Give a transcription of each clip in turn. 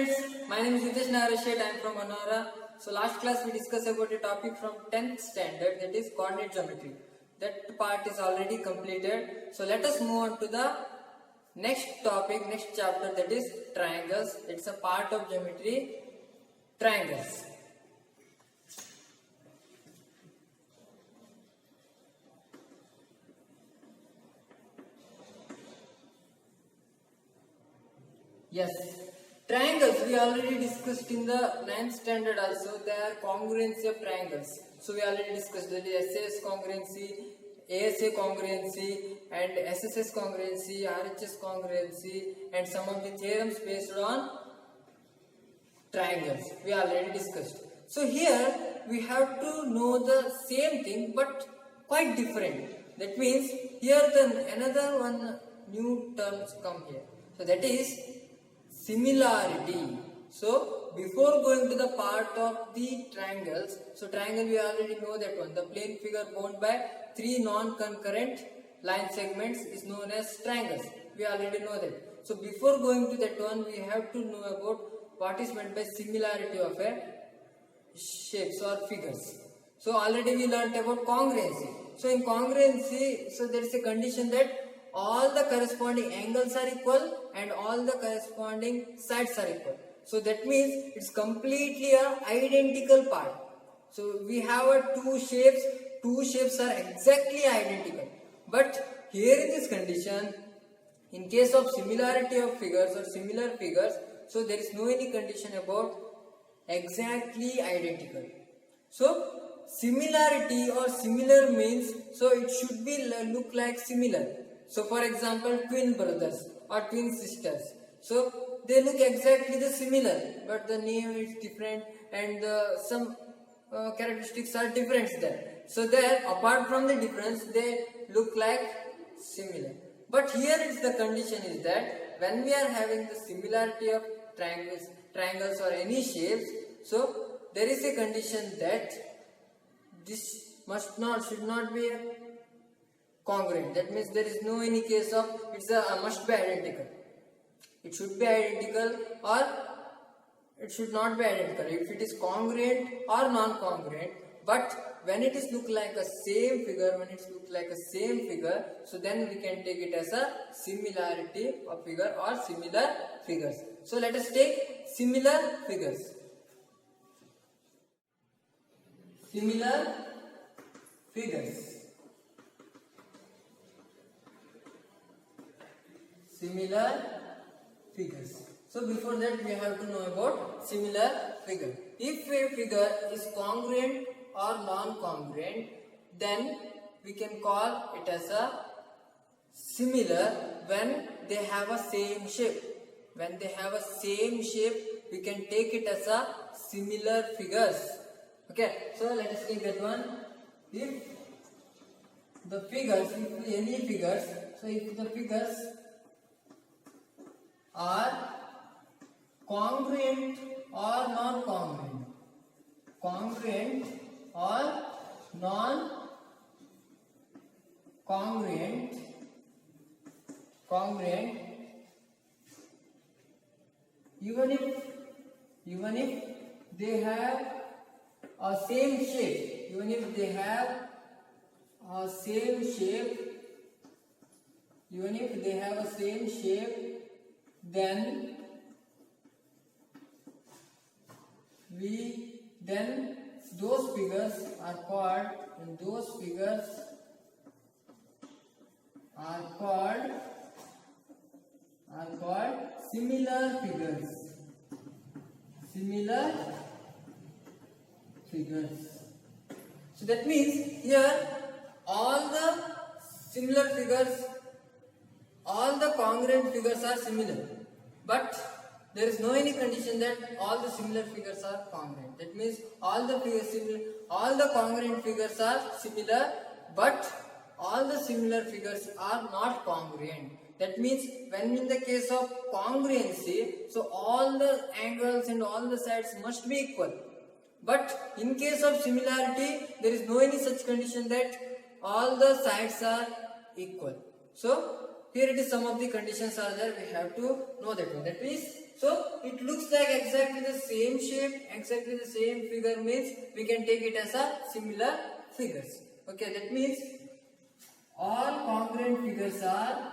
friends, my name is Hitesh Narashet. I am from Anara. So last class we discussed about a topic from 10th standard, that is coordinate geometry. That part is already completed. So let us move on to the next topic, next chapter, that is triangles. It's a part of geometry, triangles. Yes, triangles we already discussed in the 9th standard also. They are congruency of triangles. So we already discussed that SAS congruency, ASA congruency, and SSS congruency, RHS congruency, and some of the theorems based on triangles. We already discussed. So here we have to know the same thing but quite different. That means here then another one new terms come here. So that is similarity. So before going to the part of the triangles, so triangle we already know that one. The plane figure bound by three non-concurrent line segments is known as triangles. We already know that. So before going to that one, we have to know about what is meant by similarity of a shapes or figures. So already we learnt about congruency. So in congruency, so there is a condition that all the corresponding angles are equal and all the corresponding sides are equal. So that means it's completely a identical part. So we have two shapes are exactly identical. But here in this condition, in case of similarity of figures or similar figures, so there is no any condition about exactly identical. So similarity or similar means, so it should be look like similar. So for example, twin brothers or twin sisters. So they look exactly the similar, but the name is different and some characteristics are different there. So there, apart from the difference, they look like similar. But here is the condition is that when we are having the similarity of triangles or any shapes, so there is a condition that this should not be congruent. That means there is no any case of it's a must be identical. It should be identical or it should not be identical. If it is congruent or non-congruent, but when it is look like a same figure, so then we can take it as a similarity of figure or similar figures. So let us take similar figures. Similar figures. Similar figures. So before that we have to know about similar figure. If a figure is congruent or non-congruent, then we can call it as a similar when they have a same shape. When they have a same shape, we can take it as a similar figures. Okay, so let us take that one. If the figures, so if the figures are congruent or non-congruent, congruent or non-congruent, even if they have a same shape, then those figures are called similar figures. So that means here all the similar figures, all the congruent figures are similar, but there is no any condition that all the similar figures are congruent. That means all the congruent figures are similar, but all the similar figures are not congruent. That means when in the case of congruency, so all the angles and all the sides must be equal. But in case of similarity, there is no any such condition that all the sides are equal. So here it is, some of the conditions are there, we have to know that one. That means So it looks like exactly the same shape, exactly the same figure means we can take it as a similar figures. Okay, that means all congruent figures are,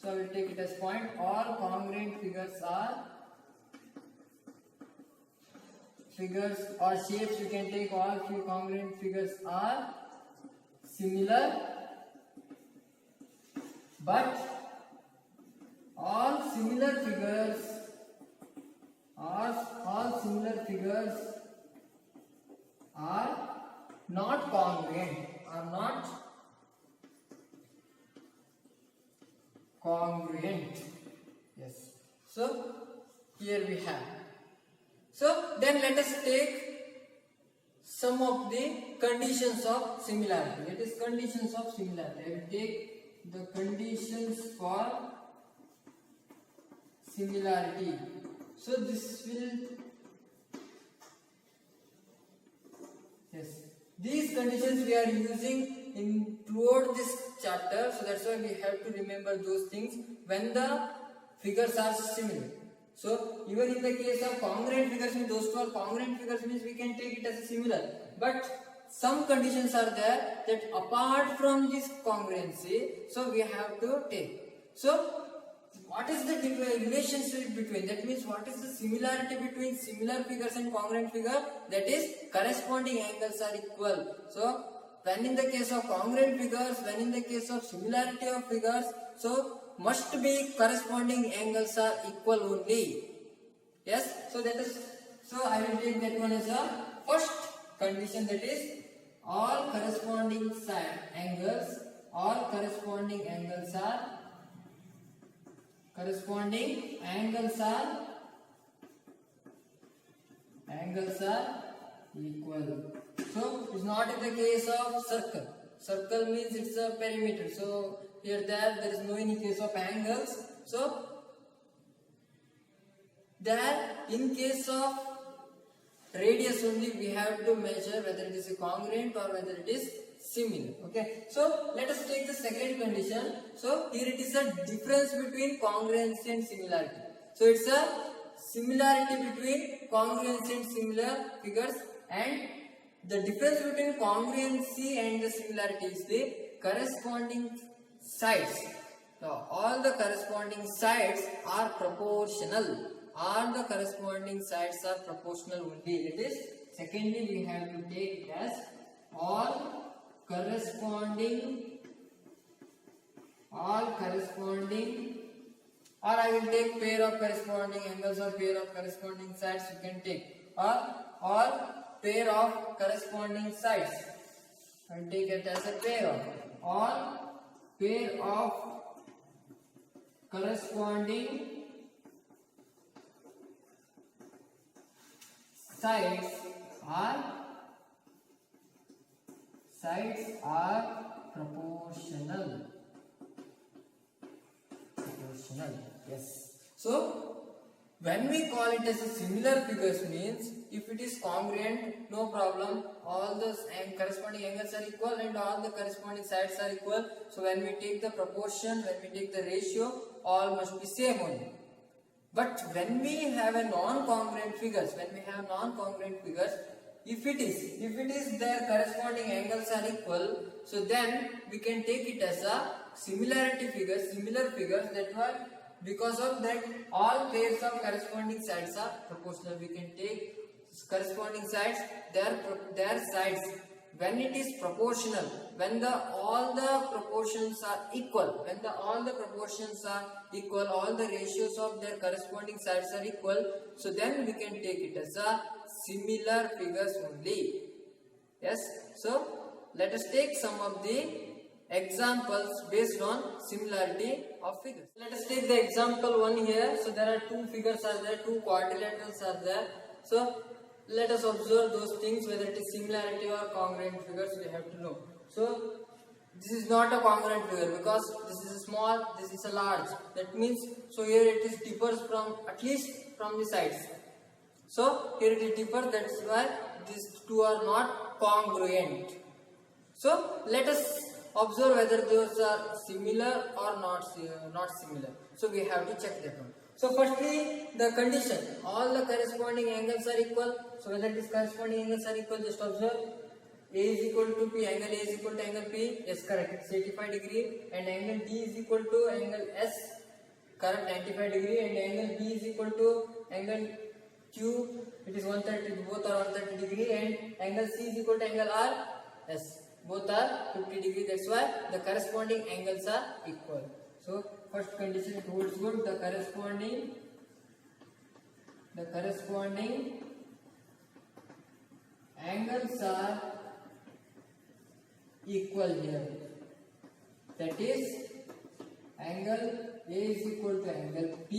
so I will take it as point, all congruent figures are figures or shapes, we can take all few congruent figures are similar, but all similar figures are not congruent, yes. So here we have. So then let us take some of the conditions of similarity. Let us conditions of similarity. I will take the conditions for similarity. So this will, yes, these conditions we are using in throughout this chapter, so that's why we have to remember those things when the figures are similar. So even in the case of congruent figures, those two are congruent figures means we can take it as a similar, but some conditions are there that apart from this congruency, so we have to take. So what is the relationship between, that means what is the similarity between similar figures and congruent figure? That is corresponding angles are equal. So when in the case of congruent figures, when in the case of similarity of figures, so must be corresponding angles are equal only. Yes, so that is, so I will take that one as a first condition, that is all corresponding angles are equal. So it's not in the case of circle. Circle means it's a perimeter. So here there is no any case of angles. So there in case of radius only we have to measure whether it is a congruent or whether it is similar. Okay. So let us take the second condition. So here it is a difference between congruency and similarity. So it's a similarity between congruency and similar figures, and the difference between congruency and the similarity is the corresponding sides. Now all the corresponding sides are proportional. All the corresponding sides are proportional only. It is, secondly we have to take it as all corresponding, or I will take pair of corresponding angles or pair of corresponding sides you can take, or pair of corresponding sides. I will take it as a pair of, or pair of corresponding sides are proportional. Yes. So when we call it as a similar figures means if it is congruent, no problem, all the corresponding angles are equal and all the corresponding sides are equal. So when we take the proportion, when we take the ratio, all must be same only. But when we have a non-congruent figures, if it is their corresponding angles are equal, so then we can take it as a similarity figures, similar figures, that were because of that all pairs of corresponding sides are proportional. We can take corresponding sides, their sides, when it is proportional, when all the proportions are equal, all the ratios of their corresponding sides are equal, so then we can take it as a similar figures only. Yes, so let us take some of the examples based on similarity of figures. Let us take the example one here. So there are two figures are there, two quadrilaterals are there. So let us observe those things, whether it is similarity or congruent figures we have to know. So this is not a congruent figure because this is a small, this is a large. That means, so here it is differs from, at least from the sides. So here it is differs, that's why these two are not congruent. So let us observe whether those are similar or not similar. So we have to check that one. So firstly, the condition, all the corresponding angles are equal. So whether these corresponding angles are equal, just observe. A is equal to P, angle A is equal to angle P, yes correct, it's 85 degree, and angle D is equal to angle S, correct, 95 degree, and angle B is equal to angle Q, it is 130, both are 130 degree, and angle C is equal to angle R, S, both are 50 degree, that's why the corresponding angles are equal. So first condition it holds good, the corresponding angles are equal here. That is, angle A is equal to angle P,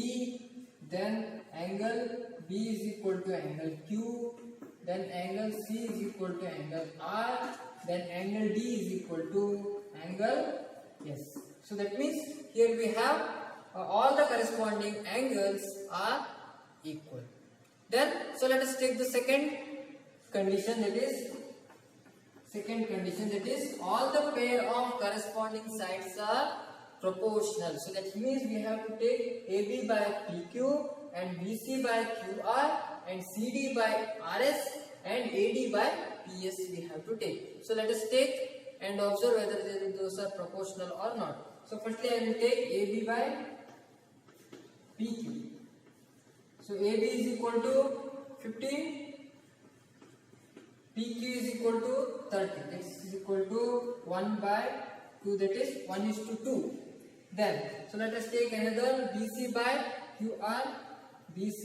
then angle B is equal to angle Q, then angle C is equal to angle R, then angle D is equal to angle S. So that means here we have all the corresponding angles are equal. Then, so let us take the second condition, that is all the pair of corresponding sides are proportional. So that means we have to take AB by PQ and BC by QR and CD by RS and AD by PS we have to take. So let us take and observe whether those are proportional or not. So firstly I will take AB by PQ. So AB is equal to 15, PQ is equal to 30, x is equal to 1 by 2, that is 1:2. Then, so let us take another BC by QR. BC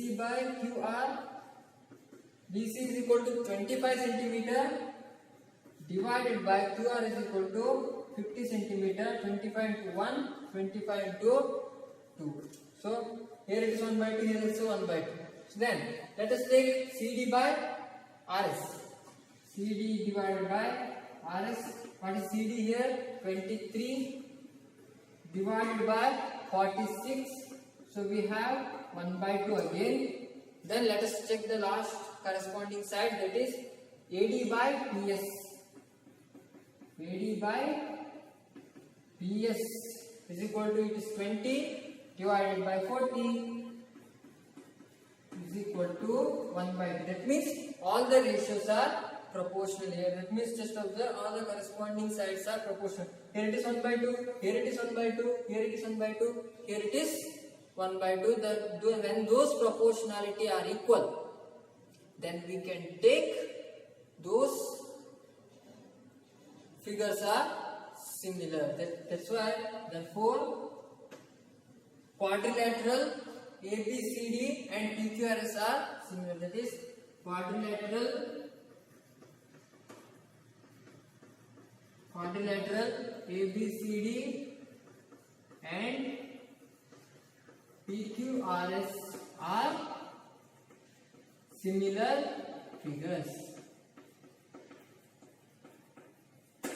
is equal to 25 centimeter divided by QR is equal to 50 centimeter. 25 into 1, 25 into 2. So here it is 1 by 2, here it is 1 by 2. So then let us take CD by RS. CD divided by RS. What is CD here? 23 divided by 46. So we have 1 by 2 again. Then let us check the last corresponding side, that is AD by PS. AD by PS is equal to, it is 20 divided by 40 is equal to 1 by 2. That means all the ratios are proportional here. That means just observe, all the corresponding sides are proportional. Here it is 1 by 2, here it is 1 by 2, here it is 1 by 2, here it is 1 by 2. When those proportionality are equal, then we can take those figures are similar. That's why, therefore, quadrilateral ABCD and PQRS are similar. That is, quadrilateral ABCD and PQRS are similar figures.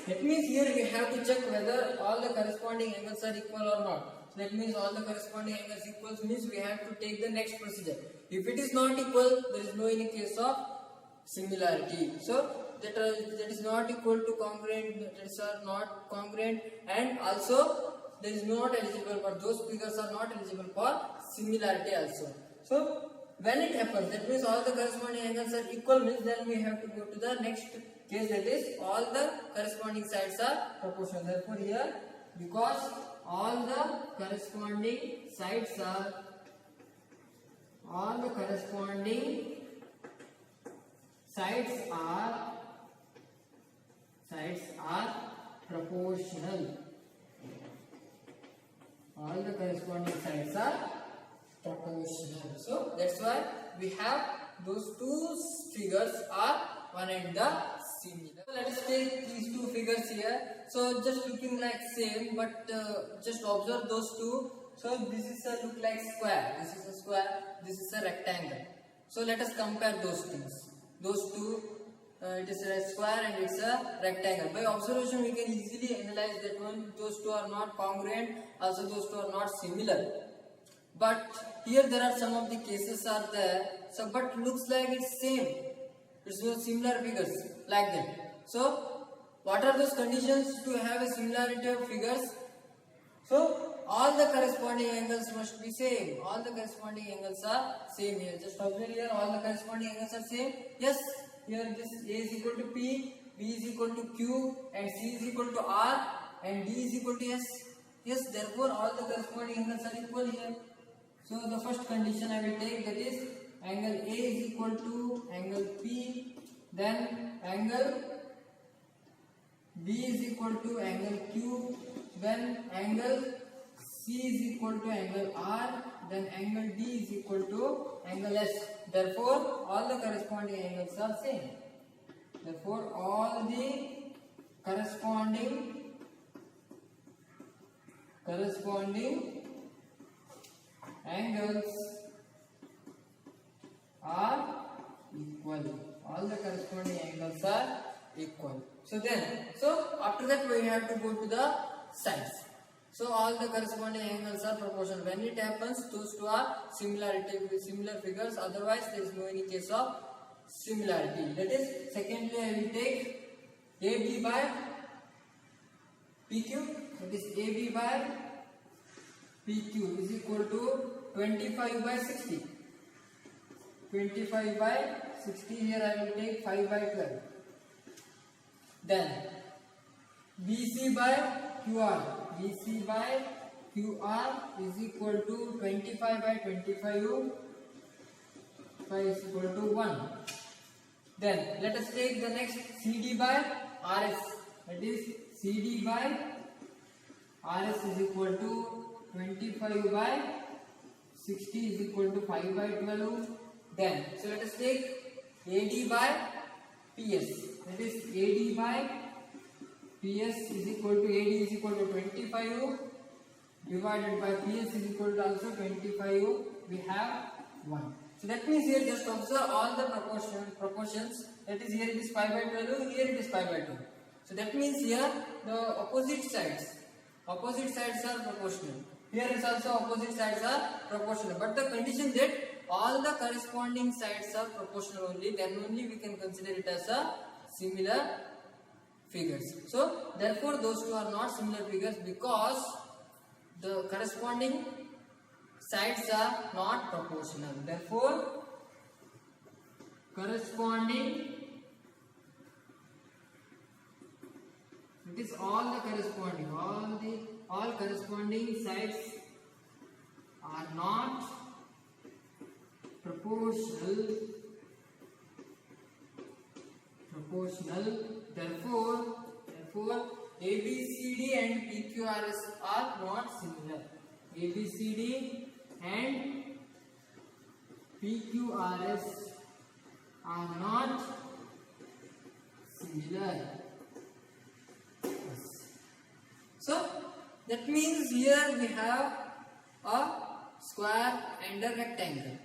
That means here we have to check whether all the corresponding angles are equal or not. So that means all the corresponding angles equals means we have to take the next procedure. If it is not equal, there is no any case of similarity. So that is not equal to congruent, that is not congruent, and also there is not eligible for those figures are not eligible for similarity also. So when it happens, that means all the corresponding angles are equal means then we have to go to the next case, that is all the corresponding sides are proportional. Therefore here, because all the corresponding sides are proportional. All the corresponding sides are proportional. So that's why we have those two figures are one and the similar. So let us take these two figures here. So just looking like same, but just observe those two. So this is a look like square. This is a square. This is a rectangle. So let us compare those things. Those two. It is a square and it's a rectangle. By observation we can easily analyze that one, those two are not congruent, also those two are not similar. But here there are some of the cases are there, so but looks like it's same. It's similar figures like that. So what are those conditions to have a similarity of figures? So all the corresponding angles must be same. All the corresponding angles are same here. Just observe here, all the corresponding angles are same. Yes, here this A is equal to P, B is equal to Q, and C is equal to R, and D is equal to S. Yes, therefore all the corresponding angles are equal here. So the first condition I will take, that is angle A is equal to angle P, then angle B is equal to angle Q, then angle C is equal to angle R, then angle D is equal to angle S. Therefore all the corresponding angles are same. Therefore all the corresponding angles are equal. All the corresponding angles are equal. So after that we have to go to the sides. So all the corresponding angles are proportional. When it happens, those two are similarity with similar figures. Otherwise, there is no any case of similarity. That is, secondly, I will take AB by PQ. That is, AB by PQ is equal to 25 by 60. 25 by 60. Here I will take 5 by 12. Then BC by QR. BC by QR is equal to 25 by 25. 5 is equal to 1. Then let us take the next CD by RS. That is, CD by RS is equal to 25 by 60 is equal to 5 by 12. Then, so let us take AD by PS. That is, AD by PS is equal to, AD is equal to 25 divided by PS is equal to also 25. We have 1. So that means here just observe all the proportions. That is, here it is 5 by 12, here it is 5 by 12. So that means here the opposite sides are proportional. Here is also opposite sides are proportional. But the condition that all the corresponding sides are proportional only, then only we can consider it as a similar figures. So therefore those two are not similar figures because the corresponding sides are not proportional. Therefore corresponding, it is all corresponding sides are not proportional. Therefore ABCD and PQRS are not similar. ABCD and PQRS are not similar. So that means here we have a square and a rectangle.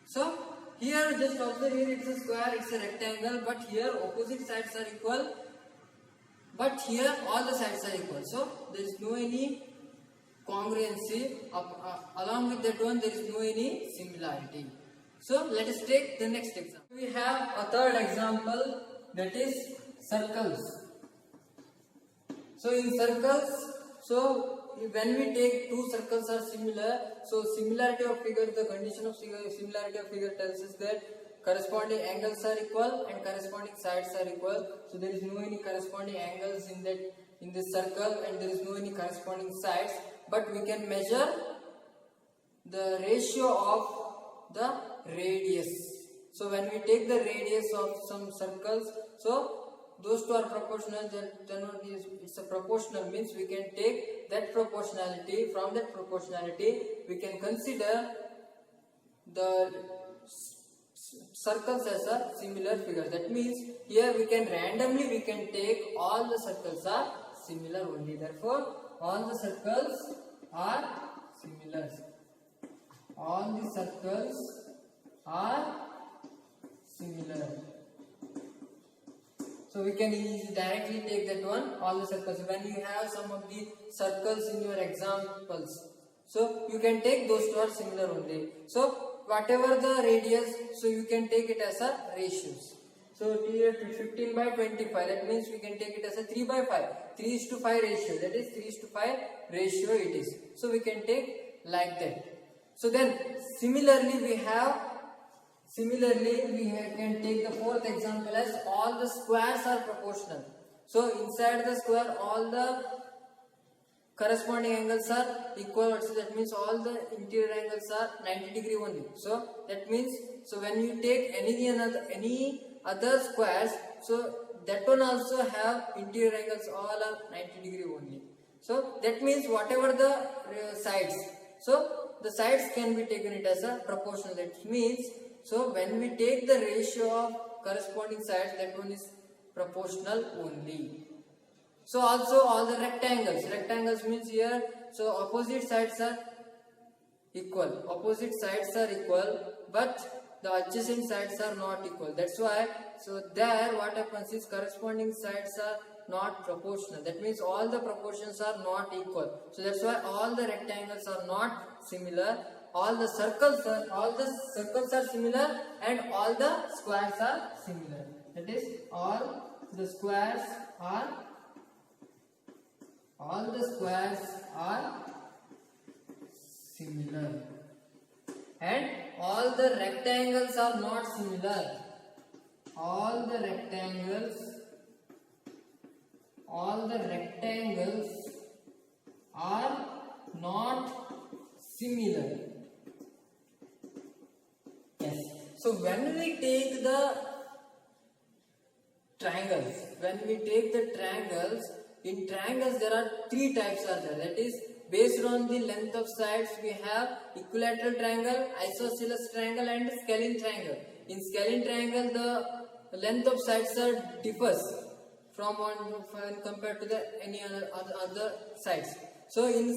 So here just observe, here it's a square, it's a rectangle, but here opposite sides are equal, but here all the sides are equal. So there is no any congruency. Along with that one there is no any similarity. So let us take the next example. We have a third example, that is circles. So in circles, so when we take two circles are similar, so similarity of figure, the condition of similarity of figure tells us that corresponding angles are equal and corresponding sides are equal. So there is no any corresponding angles in this circle, and there is no any corresponding sides, but we can measure the ratio of the radius. So when we take the radius of some circles, so those two are proportional, then it's a proportional, means we can take that proportionality. From that proportionality we can consider the circles as a similar figure. That means here we can randomly take all the circles are similar only. Therefore all the circles are similar. All the circles are similar. So we can directly take that one, all the circles. When you have some of the circles in your examples, so you can take those two are similar only. So whatever the radius, so you can take it as a ratios. So here 15 by 25, that means we can take it as a 3 by 5, 3:5 ratio, that is 3:5 ratio it is. So we can take like that. So then similarly we can take the fourth example as all the squares are proportional. So inside the square all the corresponding angles are equal, so that means all the interior angles are 90 degree only. So that means, so when you take any other squares, so that one also have interior angles all are 90 degree only. So that means whatever the sides, so the sides can be taken it as a proportional. That means, so when we take the ratio of corresponding sides, that one is proportional only. So also all the rectangles means here, so opposite sides are equal, but the adjacent sides are not equal. That's why, so there what happens is corresponding sides are not proportional. That means all the proportions are not equal. So that's why all the rectangles are not similar. All the circles are similar, and all the squares are similar. That is, all the squares are similar, and all the rectangles are not similar. All the rectangles are not similar. Yes. So when we take the triangles, in triangles there are three types are there. That is, based on the length of sides we have equilateral triangle, isosceles triangle, and scalene triangle. In scalene triangle the length of sides are differs from one when compared to the any other sides. So in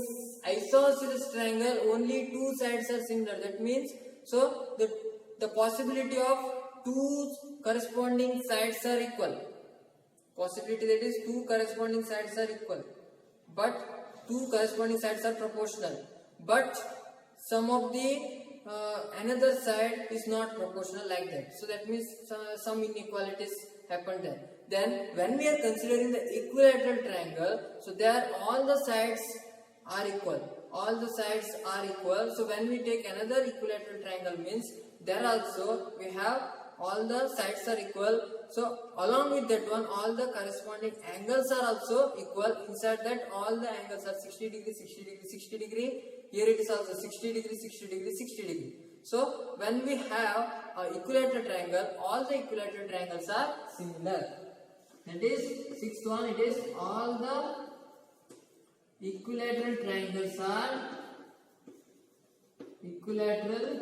isosceles triangle only two sides are similar. That means, so the possibility of two corresponding sides are equal. Possibility, that is, two corresponding sides are equal, but two corresponding sides are proportional. But some of the another side is not proportional, like that. So that means some inequalities happen there. Then when we are considering the equilateral triangle, so there all the sides are equal. So when we take another equilateral triangle means there also we have all the sides are equal. So along with that one, all the corresponding angles are also equal. Inside that all the angles are 60 degree, 60 degree, 60 degree. Here it is also 60 degree, 60 degree, 60 degree. So when we have an equilateral triangle, all the equilateral triangles are similar. That is, sixth one, it is all the equilateral triangles are similar.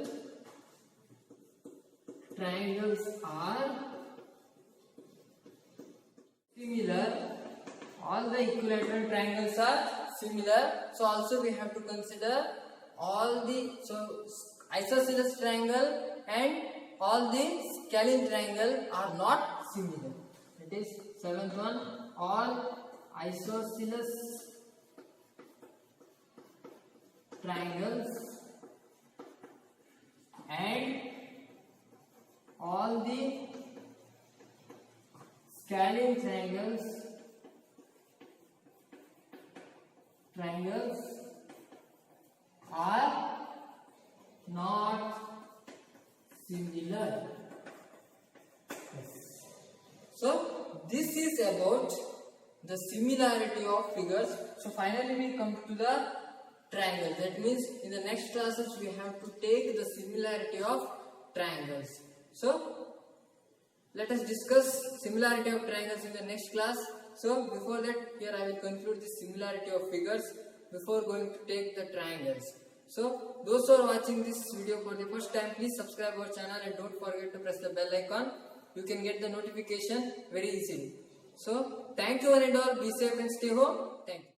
All the equilateral triangles are similar. So also we have to consider all the isosceles triangle and all the scalene triangle are not similar. It is seventh one, all isosceles triangles and all the scalene triangles are not similar. Yes. So this is about the similarity of figures. So finally we come to the triangle. That means in the next classes we have to take the similarity of triangles. So let us discuss similarity of triangles in the next class. So before that, here I will conclude the similarity of figures before going to take the triangles. So those who are watching this video for the first time, please subscribe our channel and don't forget to press the bell icon. You can get the notification very easily. So thank you one and all. Be safe and stay home. Thank you.